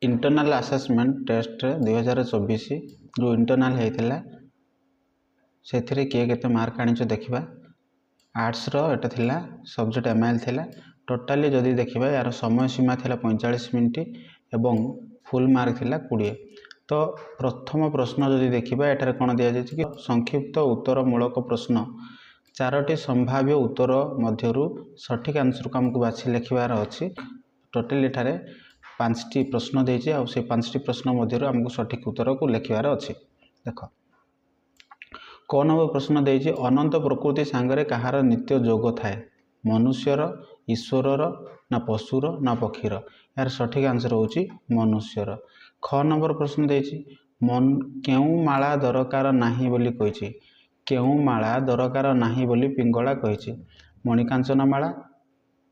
Internal assessment test 2024 जो internal होता से किए के मार्क आनी देखा। आर्ट्स एटा थिला सब्जेक्ट एमआईएल थिला। टोटाली जदि देखा यार समय सीमा थिला 45 मिनिट एवं फुल मार्क थिला 20। तो प्रथम प्रश्न जदि देखा एटार कौन दि जाए कि संक्षिप्त उत्तरमूलक प्रश्न 4टी संभाव्य उत्तर मध्यरु सठिक आंसर को आमको बाछि लिखबार अच्छी। टोटाली एठारे 5टी प्रश्न देछि आ से 5टी प्रश्न मध्यरु आमको सठिक उत्तर को लिखबार अच्छी। देख क नंबर प्रश्न देछि अनंत प्रकृति सांगरे कहार नित्य जोग थाए मनुष्यर ईश्वरर ना पशुर ना पक्षीर। यार सठिक आंसर होछि मनुष्यर। ख नंबर प्रश्न देछि केउ माला दरकार नाही बोली कहिछि केउ माला दरकार नाही बोली पिंगला कहिछि मणिकांचन माला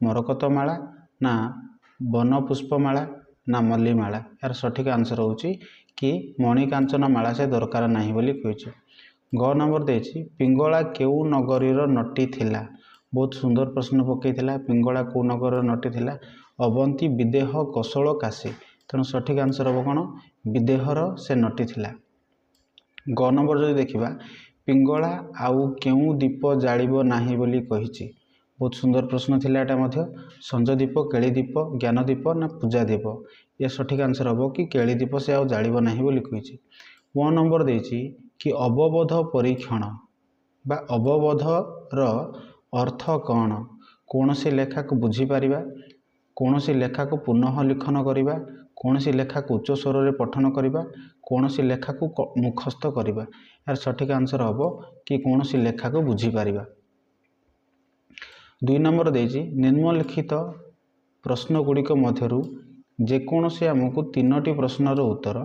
मरकत माला ना वन पुष्पमाला ना मल्लीमाला। यार सठिक आंसर होछि कि मणिकांचन माला से दरकार नाही बोली कहिछि। ग नंबर देछि पिंगला केउ नगरीर नटी थिला। बहुत सुंदर प्रश्न पकईला। पिंगला केउ नगर नटी थिला अवंती विदेह कौशल काशी। तेणु सठिक आंसर हम कौन विदेहर से नटी थिला। ग नंबर जो देखा पिंगला आउ केउ दीप जालिब नाही बोली कहिछि। बहुत सुंदर प्रश्न थिला एटा मध्य। संज दीप केली दीप ज्ञान दीप ना पूजा दीप। ये सठिक आंसर हम कि केली दीप से आउ जालिब नाही बोली कहिछि। 1 नंबर देछि कि अवबोध परीक्षण बा अवबोधर अर्थ कौन। कौन सी लेखा को बुझी पारिबा कौन सी लेखा को पुनः लिखन करिबा कौन सी लेखा को उच्च स्वर रे पठन करिबा कौन सी लेखा को मुखस्थ करिबा। यार सठिक आंसर हम कि कौन सी लेखा को बुझी पारिबा। 2 नंबर देछि निम्नलिखित प्रश्न गुड़िक मध्यरु जेकोसी आमको 3टी प्रश्नर उत्तर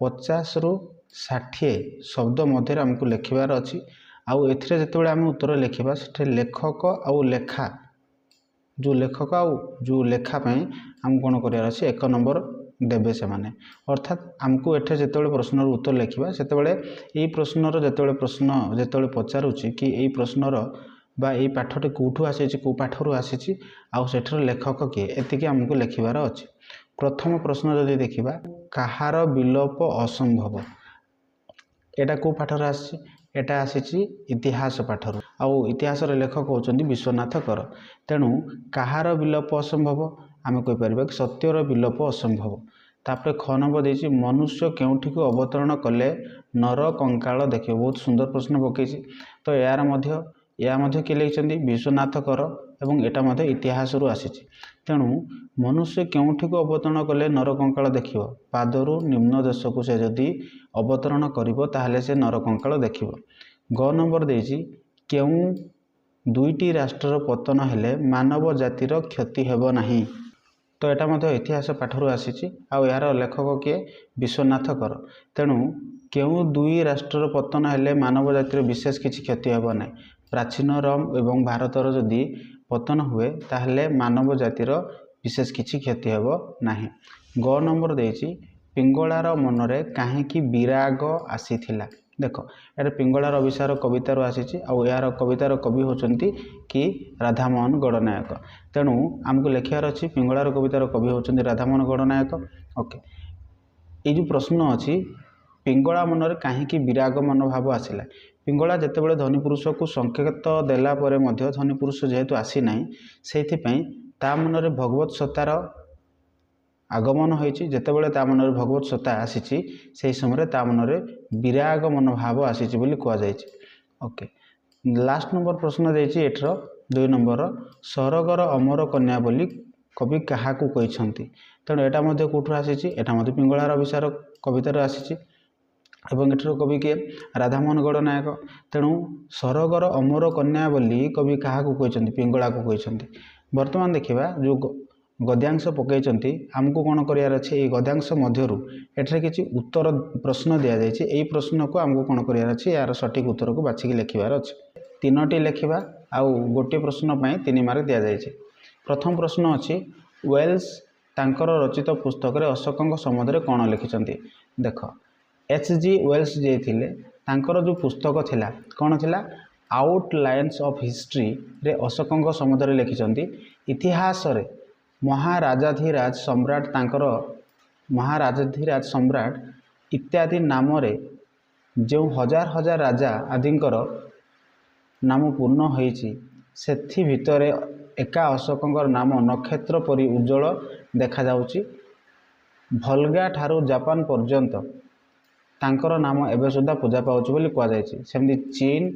50 रु 60 शब्द मध्य आमको लिखबार अच्छी। आउ एथिरे जेतेबेले आम उत्तर लिखा से लेखक आउ लेखा जो लेखक आउ जो लेखा आम कौन करार अच्छे 1 नंबर देवे से माने। अर्थात आमको एठे जेतेबेले प्रश्नर उत्तर लिखा सेतेबेले एई प्रश्नर जेतेबेले पचारुछि कि एई प्रश्नर बा एई पाठटी कोठू आसीछि को पाठरू आसीछि आउ सेठर लेखक किए एतिकी आमको लिखबार अच्छे। प्रथम प्रश्न जदि देखा कहार विलोप असंभव एटा को पाठर आसी एटा आसी इतिहास पाठर आउ इतिहास लेखक होचंदी विश्वनाथ कर। तेणु कहार विलोप असंभव आम कहीपर कि सत्यर विलोप असंभव। तापर ख नंबर देछि मनुष्य केउठी को अवतरण कले नर कंकाल देखिए। बहुत सुंदर प्रश्न पकईछि। तो यार मध्य किए लिखिछंदी विश्वनाथ कर एवं एटा मध्य इतिहास रु आसीछि। तेणु मनुष्य केउठी को अवतरण कले नर कंकाल देखिबो पादरु निम्न देश को से जदि अवतरण करिवो ताहले से नर कंकाल देखिबो। ग नंबर देछि केउ 2टी राष्ट्र पतन हेले मानव जातिर क्षति हेबो नाही। तो एटा मध्य इतिहास पाठरू आसीछि आ यार लेखक किए विश्वनाथ कर। तेणु केउ 2 राष्ट्र पतन हेले मानव जातिर विशेष किछि क्षति हेबो नाही। प्राचीन रोम एवं भारतर जदि पतन हुए ताहले मानव जातिर विशेष किछि क्षति हेबो नाही। ग नंबर देछि पिंगलार मनरे काहेकि विराग आसीथिला। देख यार पिंगलार अभिसार कवितार आसीछि आ यार कवितार कवि होचंती कि राधामोहन गणनायक। तेणु आमको लिखार अच्छी पिंगलार कवितार कवि होचंती राधामोहन गणनायक। ओके ये जो प्रश्न अच्छी पिंगला मनरे काहेकि विराग मनोभाव आसिला। पिंगला जेतेबेले धनी पुरुष को संकेत देला परे मध्य धनी पुरुष जेहेतु आसी नाही सेथिपई ता मनरे भगवत सत्तार आगमन होइछि। जेतेबेले ता मनरे भगवत सत्ता आसीछि सेही समय ता मनरे विराग मनोभाव आसीछि बोली कहा जायछि। ओके लास्ट नंबर प्रश्न देछि एठर 2 नंबर सरगर अमर कन्या बोली कवि काहाकू कहिसंती। तेणु एटा मध्य कोठू आसीछि एटा मध्य पिंगलार अभिसार कवितार आसीछि एवं एठर कवि के राधामोहन गणनायक। तेणु सरगर अमर कन्या बोली कवि काहाकू कहिसंती पिंगला को कहिसंती। वर्तमान देखिबा जो गद्यांश पकईचंती आमको कौन करार अच्छे ये गद्यांश मध्यरु एठरे किछि उत्तर प्रश्न दिया जायछि। एई प्रश्न को आमको कौन करार अच्छे यार सठिक उत्तर को बाछिकी लिखिबार अच्छे। 3टी लिखिबा आउ गोटे प्रश्न पई 3 मार्क दिया जायछि। प्रथम प्रश्न अछि वेल्स तांकर रचित पुस्तक रे अशोकଙ୍କ संबंध कौन लिखिछंती। देख H.G. वेल्स जे थिले तांकर जो पुस्तक थिला कौन थिला आउटलाइन्स ऑफ हिस्ट्री रे अशोकଙ୍କ संबंध रे लिखिछंती। इतिहास रे महाराजाधिराज सम्राट तांकर महाराजाधिराज सम्राट इत्यादि नाम जो हजार हजार राजा आदिंकर नाम पूर्ण होइछि सेथि भितरे एका अशोकंकर नाम नक्षत्र परि उज्जवल देखा जाउछि। भोल्गा ठारू जापान पर्यंत तांकर नाम एबे सुद्धा पूजा पाउछि बोली कुआ जायछि। सेमति चीन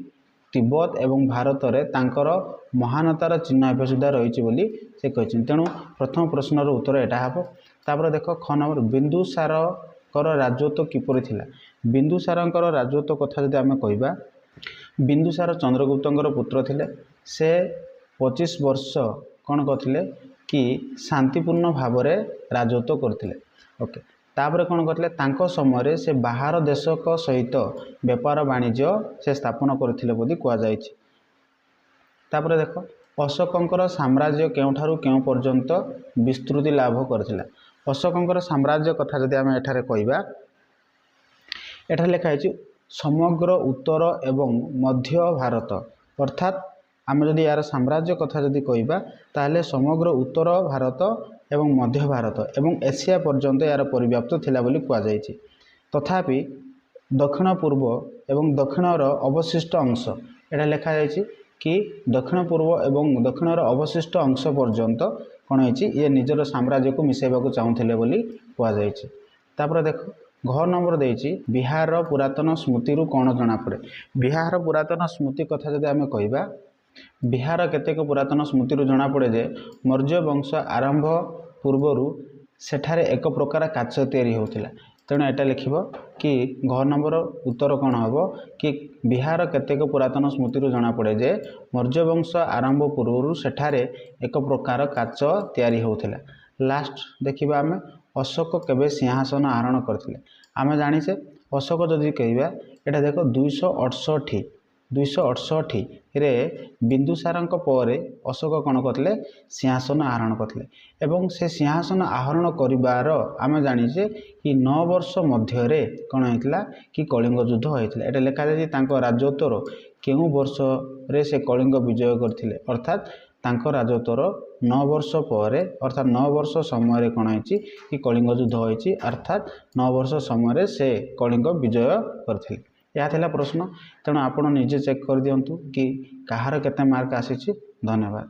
तिब्बत एवं भारत रे तांकर महानतार चिन्ह एबे सुद्धा रहिछि बोली से कहिछि। तेणु प्रथम प्रश्नर उत्तर एटा हबो। तापर देखो ख नंबर बिंदुसारकर राजत्व किपरि थिला। बिंदुसारकर राजत्व कथा जदि आमे कहिबा बिंदुसार चंद्रगुप्तंकर पुत्र थिले। से 25 वर्ष कौन करथिले कि शांतिपूर्ण भाव में राजत्व करथिले। ओके तापर कौन करथिले तांको समय से बाहर देशक सहित व्यापार वाणिज्य से स्थापन करथिले बोली कुआ जायछि। तापर देखो अशोकंकर साम्राज्य केउठारु केउ पर्यंत विस्तृति लाभ करथिला। अशोकंकर साम्राज्य कथा जदि आमे एठारे कहिबा एठारे लिखा है समग्र उत्तर एवं मध्य भारत अर्थात आम जदि यार साम्राज्य कथा जदि कहिबा ताहले समग्र उत्तर भारत एवं मध्य भारत एवं एशिया पर्यंत यार परिव्याप्त थिला बोली कुआ जायछि। तथापि दक्षिण पूर्व एवं दक्षिणर अवशिष्ट अंश एटा लिखा जायछि कि दक्षिण पूर्व एवं दक्षिणर अवशिष्ट अंश पर्यंत कौन होइछि ये निजर साम्राज्य को मिसेबाकू चाहूथिले बोली कुआ जायछि। तापर देखो घ नंबर देछि बिहार पुरातन स्मृति रु कौन जना पड़े। बिहार पुरातन स्मृति कथा जदि आमे कहिबा बिहार केतेक पुरातन स्मृति रु जना पड़े जे मौर्य वंश आरंभ पूर्वरु सेठारे एक प्रकार काच तैयारी होतिला। तेणु एटा लिखिबो कि घ नंबर उत्तर कौन हबो कि बिहार केतेक पुरातन स्मृति रु जना पड़े जे मौर्य वंश आरंभ पूर्वरु सेठारे एक प्रकार काच तैयारी होतिला। लास्ट देखिबा आमे अशोक केबे सिंहासन आरोहण करथिले। आमे जानिछे अशोक जदि कहिबा एटा देखो 268 रे बिंदुसारंक परे अशोक कौन करथिले सिंहासन आरोहण करथिले एवं से सिंहासन आरोहण करिवार आमे जानिछे कि 9 वर्ष मध्य रे कौन होइतला कि कलिंग युद्ध होइतला। एटा लिखा जाय तांको राजत्वर केउ वर्ष रे से कलिंग विजय करथिले अर्थात तांको राजत्वर 9 वर्ष पर अर्थात 9 वर्ष समय कौन होइछि कि कलिंग युद्ध होइछि अर्थात 9 वर्ष समय से कलिंग विजय करथिले। यह थिला प्रश्न। तेणु आपण निजे चेक कर दियंतु कि कहार केते मार्क आसीछि। धन्यवाद।